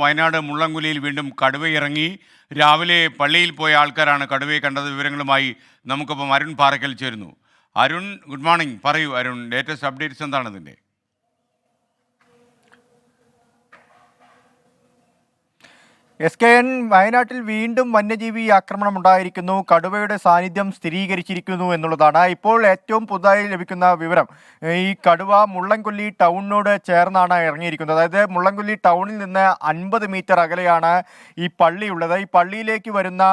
വയനാട് മുള്ളംകുലിയിൽ വീണ്ടും കടുവയിറങ്ങി. രാവിലെ പള്ളിയിൽ പോയ ആൾക്കാരാണ് കടുവയെ കണ്ടത്. വിവരങ്ങളുമായി നമുക്കിപ്പം അരുൺ പാറയ്ക്കൽ ചേരുന്നു. Arun, good morning. പറയൂ അരുൺ, ലേറ്റസ്റ്റ് അപ്ഡേറ്റ്സ് എന്താണ് ഇതിൻ്റെ? SKN വയനാട്ടിൽ വീണ്ടും വന്യജീവി ആക്രമണം ഉണ്ടായിരിക്കുന്നു. കടുവയുടെ സാന്നിധ്യം സ്ഥിരീകരിച്ചിരിക്കുന്നു എന്നുള്ളതാണ് ഇപ്പോൾ ഏറ്റവും പുതുതായി ലഭിക്കുന്ന വിവരം. ഈ കടുവ മുള്ളംകൊല്ലി ടൗണിനോട് ചേർന്നാണ് ഇറങ്ങിയിരിക്കുന്നത്. അതായത് മുള്ളംകൊല്ലി ടൗണിൽ നിന്ന് 50 മീറ്റർ അകലെയാണ് ഈ പള്ളിയുള്ളത്. ഈ പള്ളിയിലേക്ക് വരുന്ന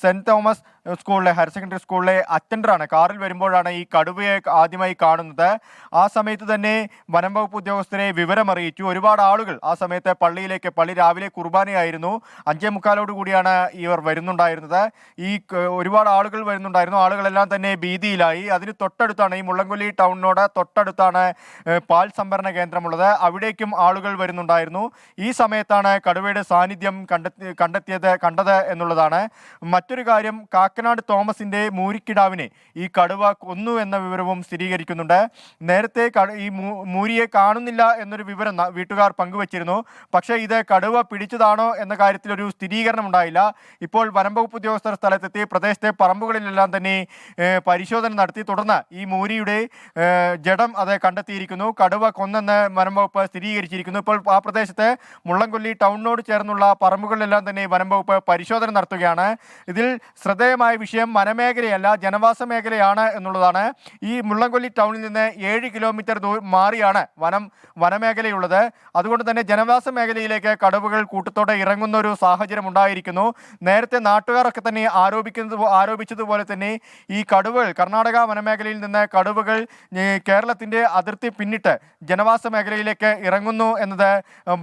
സെൻറ് തോമസ് സ്കൂളിലെ ഹയർ സെക്കൻഡറി സ്കൂളിലെ അറ്റൻഡറാണ്. കാറിൽ വരുമ്പോഴാണ് ഈ കടുവയെ ആദ്യമായി കാണുന്നത്. ആ സമയത്ത് തന്നെ വനം വകുപ്പ് ഉദ്യോഗസ്ഥരെ വിവരമറിയിച്ചു. ഒരുപാട് ആളുകൾ ആ സമയത്ത് പള്ളി രാവിലെ കുർബാനയായിരുന്നു. 5:45 കൂടിയാണ് ഇവർ വരുന്നുണ്ടായിരുന്നത്. ഒരുപാട് ആളുകൾ വരുന്നുണ്ടായിരുന്നു. ആളുകളെല്ലാം തന്നെ ഭീതിയിലായി. അതിന് തൊട്ടടുത്താണ്, ഈ മുള്ളംകൊല്ലി ടൗണിനോട് തൊട്ടടുത്താണ് പാൽ സംഭരണ കേന്ദ്രമുള്ളത്. അവിടേക്കും ആളുകൾ വരുന്നുണ്ടായിരുന്നു. ഈ സമയത്താണ് കടുവയുടെ സാന്നിധ്യം കണ്ടത് എന്നുള്ളതാണ്. മറ്റൊരു കാര്യം, കാക്കനാട് തോമസിന്റെ മൂരിക്കിടാവിനെ ഈ കടുവ കൊന്നു എന്ന വിവരവും സ്ഥിരീകരിക്കുന്നുണ്ട്. നേരത്തെ ഈ മൂരിയെ കാണുന്നില്ല എന്നൊരു വിവരം വീട്ടുകാർ പങ്കുവച്ചിരുന്നു. പക്ഷേ ഇത് കടുവ പിടിച്ചതാണോ എന്ന കാര്യത്തിൽ ഒരു സ്ഥിരീകരണം ഉണ്ടായില്ല. ഇപ്പോൾ വനം വകുപ്പ് ഉദ്യോഗസ്ഥർ സ്ഥലത്തെത്തി പ്രദേശത്തെ പറമ്പുകളിലെല്ലാം തന്നെ പരിശോധന നടത്തി. തുടർന്ന് ഈ മൂരിയുടെ ജഡം അത് കണ്ടെത്തിയിരിക്കുന്നു. കടുവ കൊന്നെന്ന് വനം വകുപ്പ് സ്ഥിരീകരിച്ചിരിക്കുന്നു. ഇപ്പോൾ ആ പ്രദേശത്ത് മുള്ളംകൊല്ലി ടൗണിനോട് ചേർന്നുള്ള പറമ്പുകളിലെല്ലാം തന്നെ വനം വകുപ്പ് പരിശോധന നടത്തുകയാണ്. ഇതിൽ ശ്രദ്ധേയമായ വിഷയം വനമേഖലയല്ല, ജനവാസ മേഖലയാണ് എന്നുള്ളതാണ്. ഈ മുള്ളംകൊല്ലി ടൗണിൽ നിന്ന് 7 കിലോമീറ്റർ മാറിയാണ് വനമേഖലയുള്ളത്. അതുകൊണ്ട് തന്നെ ജനവാസ മേഖലയിലേക്ക് കടുവകൾ കൂട്ടത്തോടെ ഇറങ്ങുന്ന ഒരു സാഹചര്യം ഉണ്ടായിരിക്കുന്നു. നേരത്തെ നാട്ടുകാരൊക്കെ തന്നെ ആരോപിച്ചതുപോലെ തന്നെ ഈ കടുവകൾ കർണാടക വനമേഖലയിൽ നിന്ന് കടുവകൾ കേരളത്തിന്റെ അതിർത്തി പിന്നിട്ട് ജനവാസ മേഖലയിലേക്ക് ഇറങ്ങുന്നു എന്നത്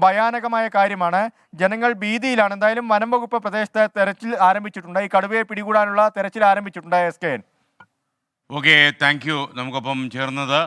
ഭയാനകമായ കാര്യമാണ്. ജനങ്ങൾ ഭീതിയിലാണ്. എന്തായാലും വനം വകുപ്പ് പ്രദേശത്ത് തെരച്ചിൽ ആരംഭിച്ചിട്ടുണ്ട്. ഈ കടുവയെ പിടികൂടാനുള്ള തെരച്ചിൽ ആരംഭിച്ചിട്ടുണ്ട്. SKN. Okay, thank you. നമുക്കൊപ്പം ചേർന്നത്